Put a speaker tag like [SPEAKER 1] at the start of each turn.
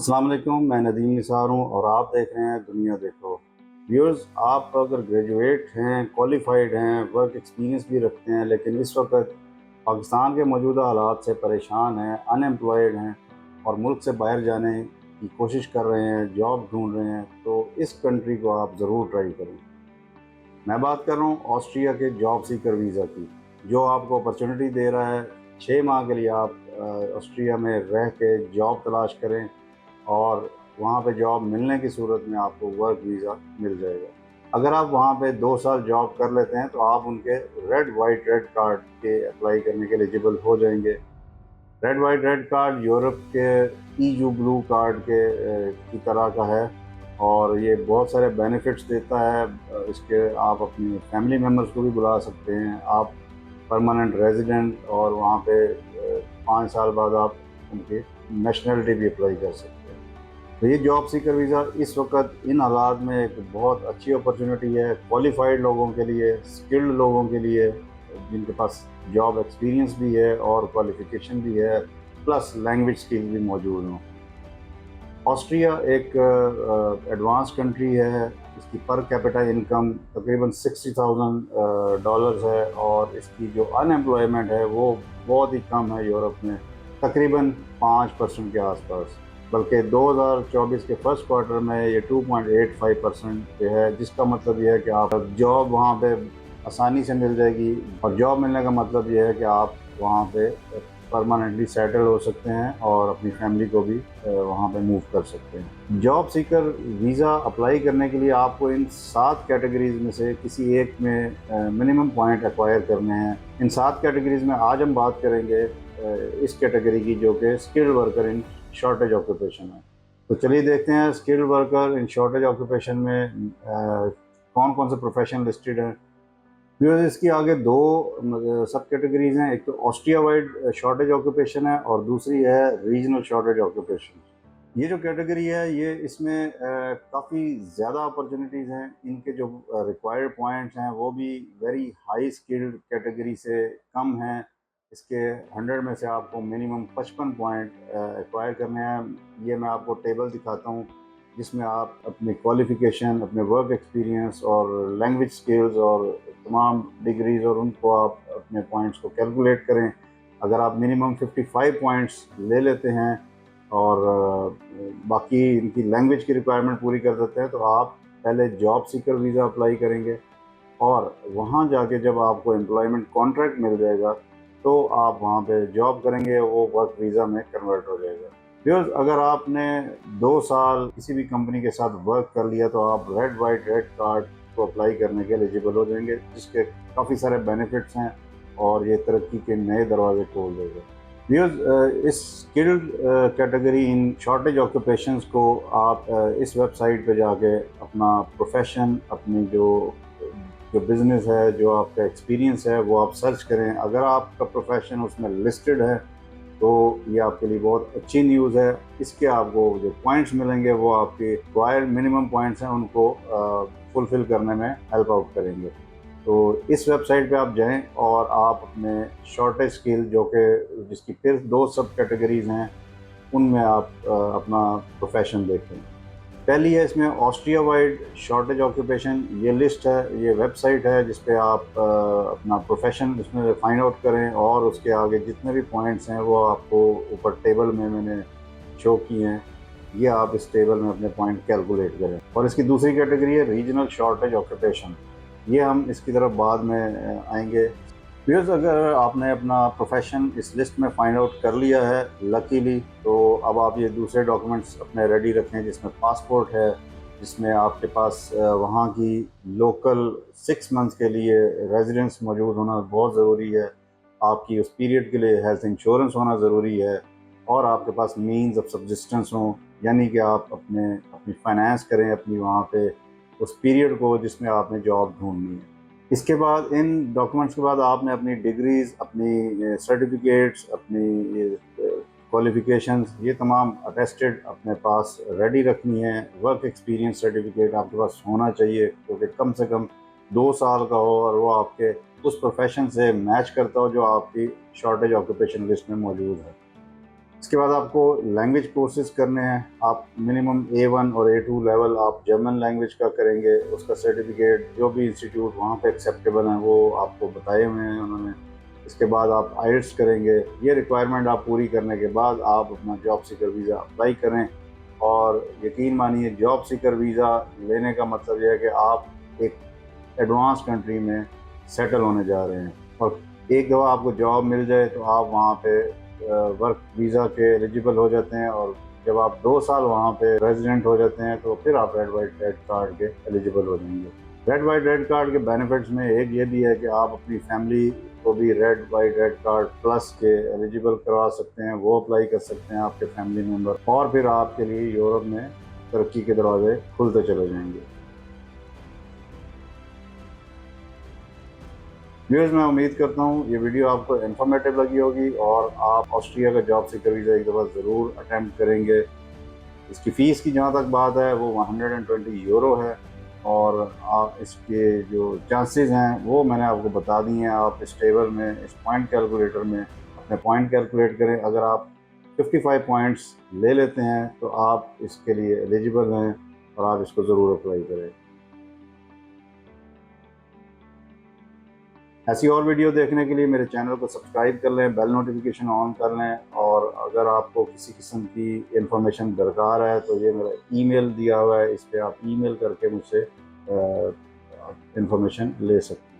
[SPEAKER 1] अस्सलाम वालेकुम, मैं नदीम निसार हूँ और आप देख रहे हैं दुनिया देखो। व्यूअर्स, आप अगर ग्रेजुएट हैं, क्वालिफाइड हैं, वर्क एक्सपीरियंस भी रखते हैं, लेकिन इस वक्त पाकिस्तान के मौजूदा हालात से परेशान हैं, अनएम्प्लॉयड हैं और मुल्क से बाहर जाने की कोशिश कर रहे हैं, जॉब ढूंढ रहे हैं, तो इस कंट्री को आप ज़रूर ट्राई करें। मैं बात कर रहा हूँ ऑस्ट्रिया के जॉब सीकर वीज़ा की, जो आपको अपॉर्चुनिटी दे रहा है 6 माह के लिए आप ऑस्ट्रिया में रह के जॉब तलाश करें और वहाँ पे जॉब मिलने की सूरत में आपको वर्क वीज़ा मिल जाएगा। अगर आप वहाँ पे 2 साल जॉब कर लेते हैं तो आप उनके रेड कार्ड के अप्लाई करने के एलिजिबल हो जाएंगे। रेड कार्ड यूरोप के ईयू ब्लू कार्ड की तरह का है और ये बहुत सारे बेनिफिट्स देता है। इसके आप अपनी फैमिली मेम्बर्स को भी बुला सकते हैं। आप परमानेंट रेजिडेंट और वहाँ पे 5 साल बाद आप उनकी नेशनलिटी भी अप्लाई कर सकते हैं। तो ये जॉब सीकर वीज़ा इस वक्त इन हालात में एक बहुत अच्छी अपॉर्चुनिटी है क्वालिफाइड लोगों के लिए, स्किल्ड लोगों के लिए, जिनके पास जॉब एक्सपीरियंस भी है और क्वालिफिकेशन भी है, प्लस लैंग्वेज स्किल भी मौजूद हों। ऑस्ट्रिया एक एडवांस कंट्री है। इसकी पर कैपिटा इनकम तकरीबन $60,000 है और इसकी जो अनएम्प्लॉयमेंट है वो बहुत ही कम है यूरोप में, तकरीबन 5% के आसपास। बल्कि 2024 के फर्स्ट क्वार्टर में ये 2.85% पे है, जिसका मतलब ये है कि आप जॉब वहाँ पे आसानी से मिल जाएगी और जॉब मिलने का मतलब ये है कि आप वहाँ पे परमानेंटली सेटल हो सकते हैं और अपनी फैमिली को भी वहाँ पे मूव कर सकते हैं। जॉब सीकर वीज़ा अप्लाई करने के लिए आपको इन 7 कैटेगरीज में से किसी एक में मिनिमम पॉइंट एक्वायर करने हैं। इन 7 कैटेगरीज में आज हम बात करेंगे इस कैटेगरी की, जो कि skilled worker in shortage occupation है। तो चलिए देखते हैं skilled worker in shortage occupation में कौन कौन से प्रोफेशन लिस्टेड हैं। फिर इसकी आगे दो सब कैटेगरीज हैं। एक तो ऑस्ट्रिया वाइड शॉर्टेज ऑक्यूपेशन है और दूसरी है रीजनल शॉर्टेज ऑक्यूपेशन। ये जो कैटेगरी है ये इसमें काफ़ी ज़्यादा अपॉर्चुनिटीज़ हैं। इनके जो रिक्वायर्ड पॉइंट्स हैं वो भी वेरी हाई स्किल्ड कैटेगरी से कम हैं। इसके 100 में से आपको मिनिमम 55 पॉइंट एक्वायर करने हैं। ये मैं आपको टेबल दिखाता हूँ जिसमें आप अपनी क्वालिफ़िकेशन, अपने वर्क एक्सपीरियंस और लैंग्वेज स्किल्स और तमाम डिग्रीज़ और उनको आप अपने पॉइंट्स को कैलकुलेट करें। अगर आप मिनिमम 55 पॉइंट्स ले लेते हैं और बाकी इनकी लैंग्वेज की रिक्वायरमेंट पूरी कर देते हैं तो आप पहले जॉब सीकर वीज़ा अप्लाई करेंगे और वहाँ जाके जब आपको एम्प्लॉयमेंट कॉन्ट्रैक्ट मिल जाएगा तो आप वहाँ पे जॉब करेंगे, वो वर्क वीज़ा में कन्वर्ट हो जाएगा। बिकॉज अगर आपने 2 साल किसी भी कंपनी के साथ वर्क कर लिया तो आप रेड कार्ड को अप्लाई करने के एलिजिबल हो जाएंगे, जिसके काफ़ी सारे बेनिफिट्स हैं और ये तरक्की के नए दरवाजे खोल देगा। बिकॉज इस स्किल्ड कैटेगरी इन शॉर्टेज ऑक्यूपेशंस को आप इस वेबसाइट पे जाके अपना प्रोफेशन, अपनी जो जो बिज़नेस है, जो आपका एक्सपीरियंस है, वो आप सर्च करें। अगर आपका प्रोफेशन उसमें लिस्टेड है तो ये आपके लिए बहुत अच्छी न्यूज़ है। इसके आपको जो पॉइंट्स मिलेंगे वो आपके रिक्वायर्ड मिनिमम पॉइंट्स हैं उनको फुलफ़िल करने में हेल्प आउट करेंगे। तो इस वेबसाइट पे आप जाएं और आप अपने शॉर्टेज स्किल जो कि जिसकी फिर 2 सब कैटेगरीज़ हैं उनमें आप अपना प्रोफेशन देखें। पहली है इसमें ऑस्ट्रिया वाइड शॉर्टेज ऑक्यूपेशन। ये लिस्ट है, ये वेबसाइट है जिस पे आप अपना प्रोफेशन इसमें फाइंड आउट करें और उसके आगे जितने भी पॉइंट्स हैं वो आपको ऊपर टेबल में मैंने शो किए हैं। ये आप इस टेबल में अपने पॉइंट कैलकुलेट करें। और इसकी दूसरी कैटेगरी है रीजनल शॉर्टेज ऑक्यूपेशन। ये हम इसकी तरफ बाद में आएंगे। बिकॉज अगर आपने अपना प्रोफेशन इस लिस्ट में फाइंड आउट कर लिया है लकीली, तो अब आप ये दूसरे डॉक्यूमेंट्स अपने रेडी रखें, जिसमें पासपोर्ट है, जिसमें आपके पास वहाँ की लोकल 6 मंथ्स के लिए रेजिडेंस मौजूद होना बहुत ज़रूरी है। आपकी उस पीरियड के लिए हेल्थ इंश्योरेंस होना ज़रूरी है और आपके पास मीन्स ऑफ सब्सिस्टेंस हों, यानी कि आप अपनी फाइनेंस करें अपनी वहाँ पे उस पीरियड को जिसमें आपने जॉब ढूंढनी है। इसके बाद इन डॉक्यूमेंट्स के बाद आपने अपनी डिग्रीज़, अपनी सर्टिफिकेट्स, अपनी क्वालिफ़िकेशंस, ये तमाम अटेस्टेड अपने पास रेडी रखनी है। वर्क एक्सपीरियंस सर्टिफिकेट आपके पास होना चाहिए क्योंकि कम से कम 2 साल का हो और वो आपके उस प्रोफेशन से मैच करता हो जो आपकी शॉर्टेज ऑक्यूपेशन लिस्ट में मौजूद है। इसके बाद आपको लैंग्वेज कोर्सेज करने हैं। आप मिनिमम A1 और A2 लेवल आप जर्मन लैंग्वेज का करेंगे। उसका सर्टिफिकेट जो भी इंस्टीट्यूट वहाँ पे एक्सेप्टेबल हैं वो आपको बताए हुए हैं उन्होंने। इसके बाद आप आइल्स करेंगे। ये रिक्वायरमेंट आप पूरी करने के बाद आप अपना जॉब सीकर वीज़ा अप्लाई करें। और यकीन मानिए, जॉब सीकर वीज़ा लेने का मतलब यह है कि आप एक एडवांस कंट्री में सेटल होने जा रहे हैं, और एक दफ़ा आपको जॉब मिल जाए तो आप वहाँ पे वर्क वीज़ा के एलिजिबल हो जाते हैं। और जब आप 2 साल वहाँ पे रेजिडेंट हो जाते हैं तो फिर आप रेड वाइट रेड कार्ड के एलिजिबल हो जाएंगे। रेड वाइट रेड कार्ड के बेनिफिट्स में एक ये भी है कि आप अपनी फैमिली को भी red white red card plus के एलिजिबल करवा सकते हैं। वो अप्लाई कर सकते हैं आपके फैमिली मेम्बर, और फिर आपके लिए यूरोप में तरक्की के दरवाजे खुलते चले जाएंगे। व्यूअर्स, मैं उम्मीद करता हूँ ये वीडियो आपको इन्फॉर्मेटिव लगी होगी और आप ऑस्ट्रिया का जॉब सीकर वीज़ा एक दफ़ा ज़रूर अटैम्प्ट करेंगे। इसकी फ़ीस की जहाँ तक बात है वो 120 यूरो है, और आप इसके जो चांसेस हैं वो मैंने आपको बता दिए हैं। आप इस टेबल में, इस पॉइंट कैलकुलेटर में अपने पॉइंट कैलकुलेट करें। अगर आप 55 पॉइंट्स ले लेते हैं तो आप इसके लिए एलिजिबल हैं, और आप इसको ज़रूर अप्लाई करें। ऐसी और वीडियो देखने के लिए मेरे चैनल को सब्सक्राइब कर लें, बेल नोटिफिकेशन ऑन कर लें। और अगर आपको किसी किस्म की इंफॉर्मेशन दरकार है तो ये मेरा ईमेल दिया हुआ है, इस पर आप ईमेल करके मुझसे इंफॉर्मेशन ले सकते हैं।